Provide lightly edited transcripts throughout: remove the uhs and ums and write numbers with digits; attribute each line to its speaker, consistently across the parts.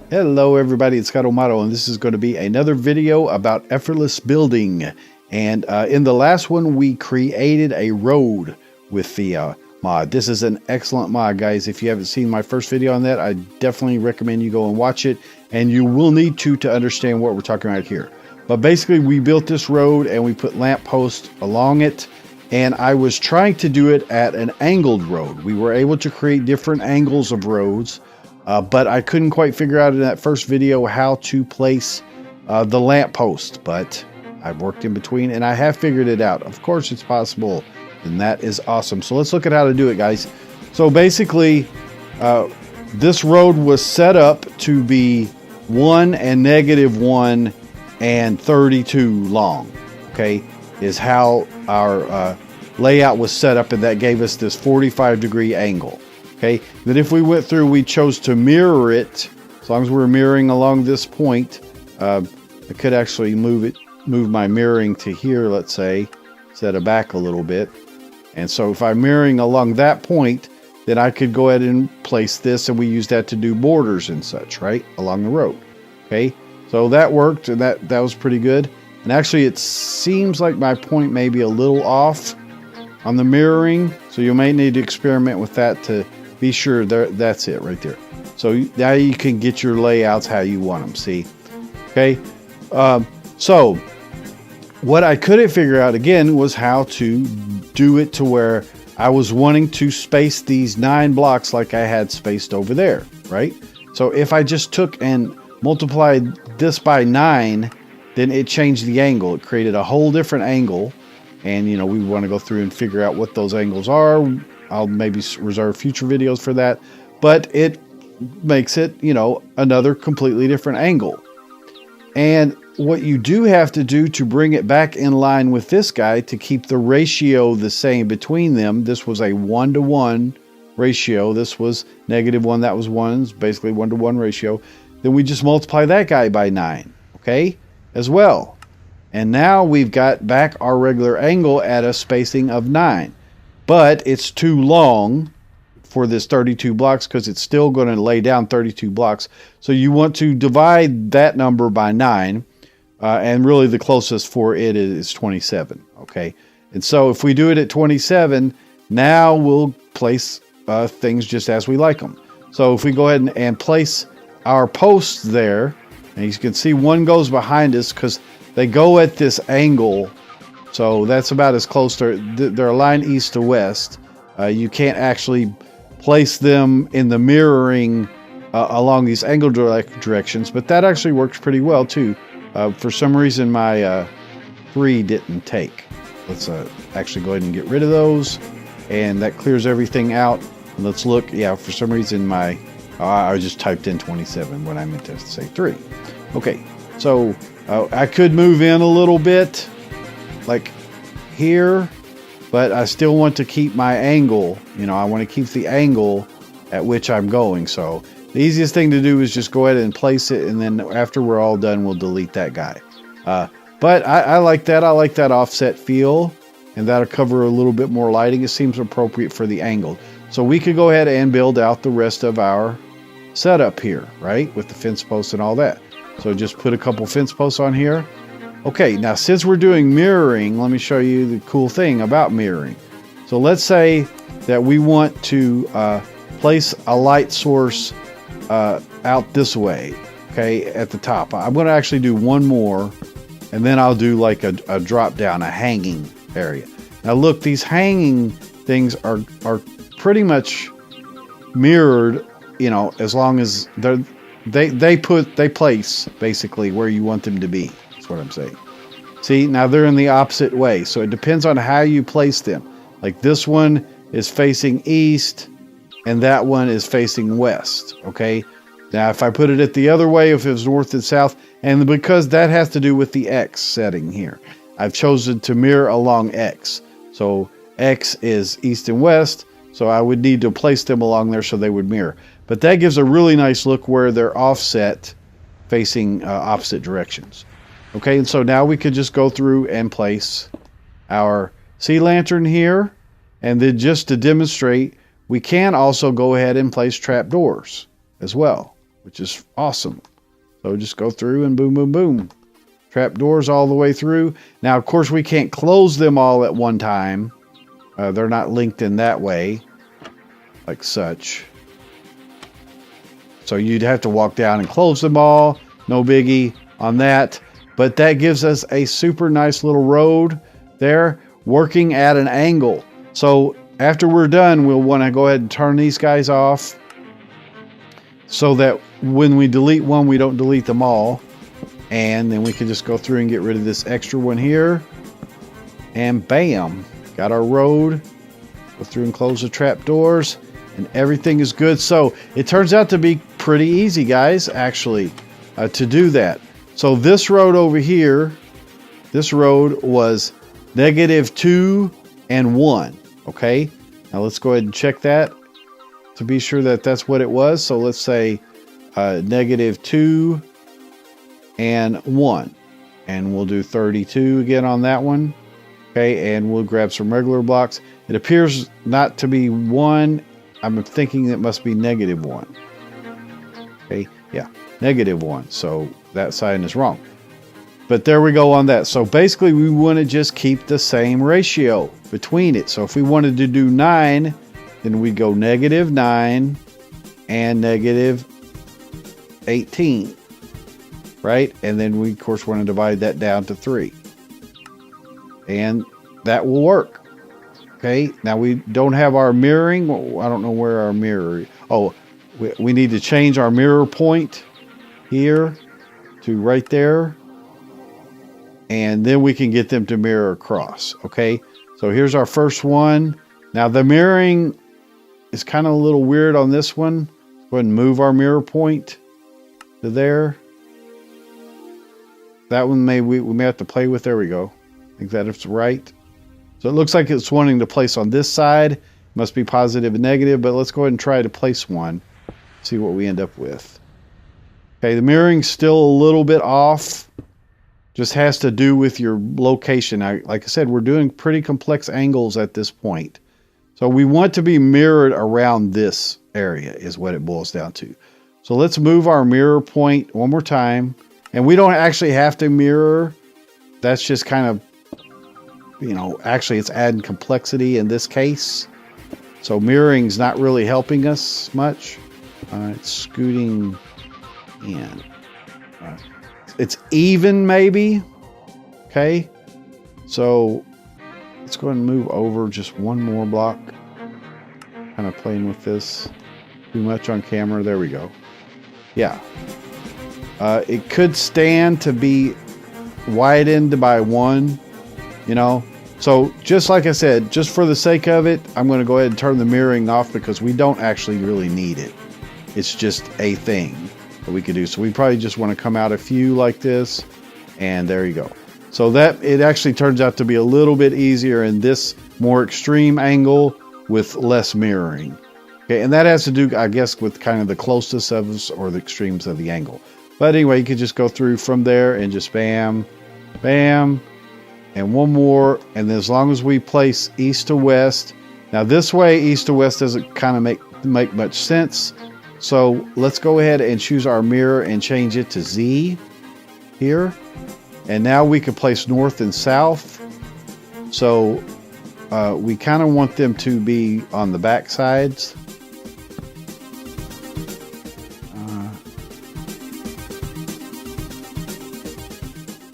Speaker 1: Hello everybody, it's Scott O'Mato, and this is going to be another video about effortless building. And in the last one we created a road with the mod. This is an excellent mod, guys. If you haven't seen my first video on that, I definitely recommend you go and watch it, and you will need to understand what we're talking about here. But basically we built this road and we put lamp posts along it, and I was trying to do it at an angled road. We were able to create different angles of roads, but I couldn't quite figure out in that first video how to place the lamp post, but I've worked in between and I have figured it out. Of course it's possible, and that is awesome. So let's look at how to do it, guys. So basically this road was set up to be 1 and -1 and 32 long, okay, is how our layout was set up, and that gave us this 45-degree angle. Okay, then if we went through, we chose to mirror it. As long as we're mirroring along this point, I could actually move my mirroring to here, let's say, set it back a little bit. And so if I'm mirroring along that point, then I could go ahead and place this, and we use that to do borders and such, right, along the road. Okay, so that worked, and that was pretty good. And actually, it seems like my point may be a little off on the mirroring, so you may need to experiment with that to be sure. That's it right there. So now you can get your layouts how you want them, see? Okay, so what I couldn't figure out again was how to do it to where I was wanting to space these 9 blocks like I had spaced over there, right? So if I just took and multiplied this by 9, then it changed the angle. It created a whole different angle, and you know, we want to go through and figure out what those angles are. I'll maybe reserve future videos for that, but it makes it, you know, another completely different angle. And what you do have to do to bring it back in line with this guy to keep the ratio the same between them. This was a 1-to-1 ratio. This was -1, that was 1. It's basically 1-to-1 ratio. Then we just multiply that guy by 9, okay, as well. And now we've got back our regular angle at a spacing of 9. But it's too long for this 32 blocks because it's still going to lay down 32 blocks. So you want to divide that number by 9. And really the closest for it is 27. Okay. And so if we do it at 27, now we'll place things just as we like them. So if we go ahead and place our posts there, and you can see one goes behind us because they go at this angle. So that's about as close to, they're aligned east to west. You can't actually place them in the mirroring along these angle directions, but that actually works pretty well too. For some reason my 3 didn't take. Let's actually go ahead and get rid of those, and that clears everything out. And let's look. Yeah, for some reason I just typed in 27 when I meant to say 3. Okay, so I could move in a little bit like here, but I still want to keep my angle. You know, I want to keep the angle at which I'm going. So the easiest thing to do is just go ahead and place it, and then after we're all done, we'll delete that guy. But I like that. I like that offset feel, and that'll cover a little bit more lighting. It seems appropriate for the angle. So we could go ahead and build out the rest of our setup here, right, with the fence posts and all that. So just put a couple fence posts on here. Okay, now since we're doing mirroring, let me show you the cool thing about mirroring. So let's say that we want to place a light source out this way, okay, at the top. I'm going to actually do one more, and then I'll do like a drop down, a hanging area. Now look, these hanging things are pretty much mirrored, you know, as long as they place basically where you want them to be. That's what I'm saying. See, now they're in the opposite way, so it depends on how you place them. Like this one is facing east, and that one is facing west. Okay, now if I put it at the other way, if it was north and south, and because that has to do with the X setting here, I've chosen to mirror along X. So X is east and west, so I would need to place them along there so they would mirror. But that gives a really nice look where they're offset facing opposite directions. Okay, and so now we could just go through and place our sea lantern here, and then just to demonstrate, we can also go ahead and place trapdoors as well. which is awesome. So just go through and boom, boom, boom. Trap doors all the way through. Now, of course, we can't close them all at one time. They're not linked in that way, like such. So you'd have to walk down and close them all. No biggie on that. But that gives us a super nice little road there working at an angle. So after we're done, we'll want to go ahead and turn these guys off so that when we delete one, we don't delete them all. And then we can just go through and get rid of this extra one here. And bam, got our road. Go through and close the trap doors. And everything is good. So it turns out to be pretty easy, guys, actually, to do that. So this road over here, this road was -2 and 1. Okay, now let's go ahead and check that to be sure that that's what it was. So let's say -2 and 1. And we'll do 32 again on that one. Okay, and we'll grab some regular blocks. It appears not to be 1. I'm thinking it must be -1. Okay, yeah, -1. So that sign is wrong. But there we go on that. So basically we want to just keep the same ratio between it. So if we wanted to do 9, then we'd go -9 and -18. Right? And then we, of course, want to divide that down to 3. And that will work. Okay, now we don't have our mirroring. I don't know where our mirror is. Oh, we need to change our mirror point here to right there. And then we can get them to mirror across. Okay, so here's our first one. Now the mirroring is kind of a little weird on this one. Go ahead and move our mirror point to there. That one we may have to play with. There we go. I think that is right. So it looks like it's wanting to place on this side. Must be positive and negative, but let's go ahead and try to place one. See what we end up with. Okay, the mirroring's still a little bit off. Just has to do with your location. Like I said, we're doing pretty complex angles at this point. So we want to be mirrored around this area is what it boils down to. So let's move our mirror point one more time. And we don't actually have to mirror. That's just kind of, you know, actually it's adding complexity in this case. So mirroring's not really helping us much. It's scooting in. It's even maybe. Okay. So let's go ahead and move over just one more block. Kind of playing with this too much on camera. There we go. Yeah. It could stand to be widened by 1, you know. So just like I said, just for the sake of it, I'm going to go ahead and turn the mirroring off because we don't actually really need it. It's just a thing that we could do. So we probably just want to come out a few like this, and there you go. So that it actually turns out to be a little bit easier in this more extreme angle with less mirroring. Okay, and that has to do, I guess, with kind of the closeness of us or the extremes of the angle. But anyway, you could just go through from there and just bam, bam, and one more. And then as long as we place east to west. Now this way, east to west doesn't kind of make much sense. So let's go ahead and choose our mirror and change it to Z here. And now we can place north and south. So we kind of want them to be on the back sides.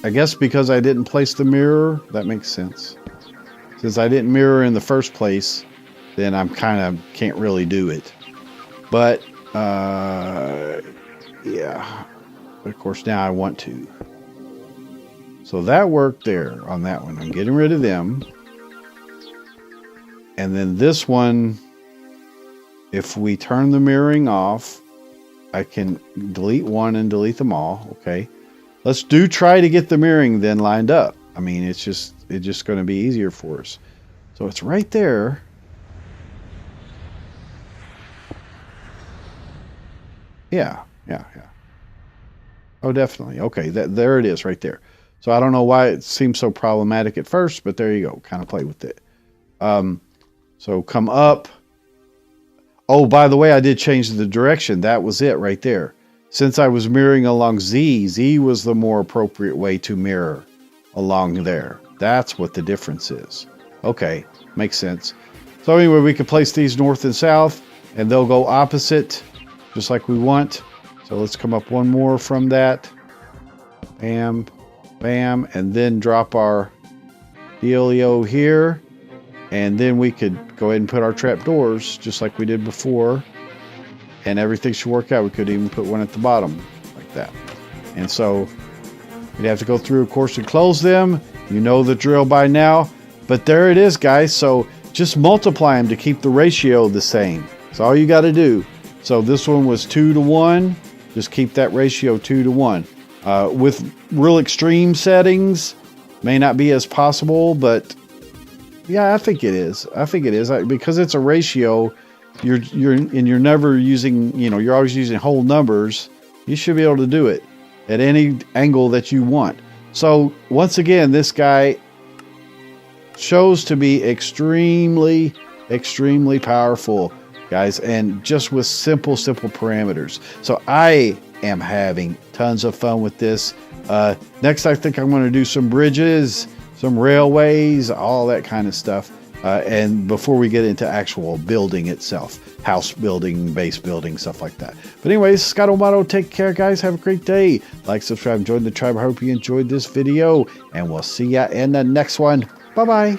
Speaker 1: I guess because I didn't place the mirror, that makes sense. Since I didn't mirror in the first place, then I'm kind of can't really do it. But yeah, but of course now I want to. So that worked there on that one. I'm getting rid of them. And then this one, if we turn the mirroring off, I can delete one and delete them all. Okay. Let's try to get the mirroring then lined up. I mean, it's just going to be easier for us. So it's right there. Yeah. Oh, definitely. Okay, there it is right there. So I don't know why it seems so problematic at first, but there you go. Kind of play with it. So come up. Oh, by the way, I did change the direction. That was it right there. since I was mirroring along Z, Z was the more appropriate way to mirror along there. That's what the difference is. Okay, makes sense. So anyway, we can place these north and south, and they'll go opposite, just like we want. So let's come up one more from that. Bam, bam, and then drop our dealio here. And then we could go ahead and put our trap doors, just like we did before. And everything should work out. We could even put one at the bottom, like that. And so you'd have to go through, of course, and close them. You know the drill by now. But there it is, guys. So just multiply them to keep the ratio the same. That's all you got to do. So this one was 2 to 1. Just keep that ratio 2 to 1. With real extreme settings, may not be as possible, but yeah, I think it is. I think it is because it's a ratio. You're never using, you're always using whole numbers. You should be able to do it at any angle that you want. So once again, this guy shows to be extremely, extremely powerful, guys, and just with simple parameters. So I am having tons of fun with this. Next, I think I'm going to do some bridges, some railways, all that kind of stuff. And before we get into actual building itself, house building, base building, stuff like that. But anyways, Scott O'Mato, take care, guys. Have a great day. Like, subscribe, join the tribe. I hope you enjoyed this video, and we'll see ya in the next one. Bye-bye.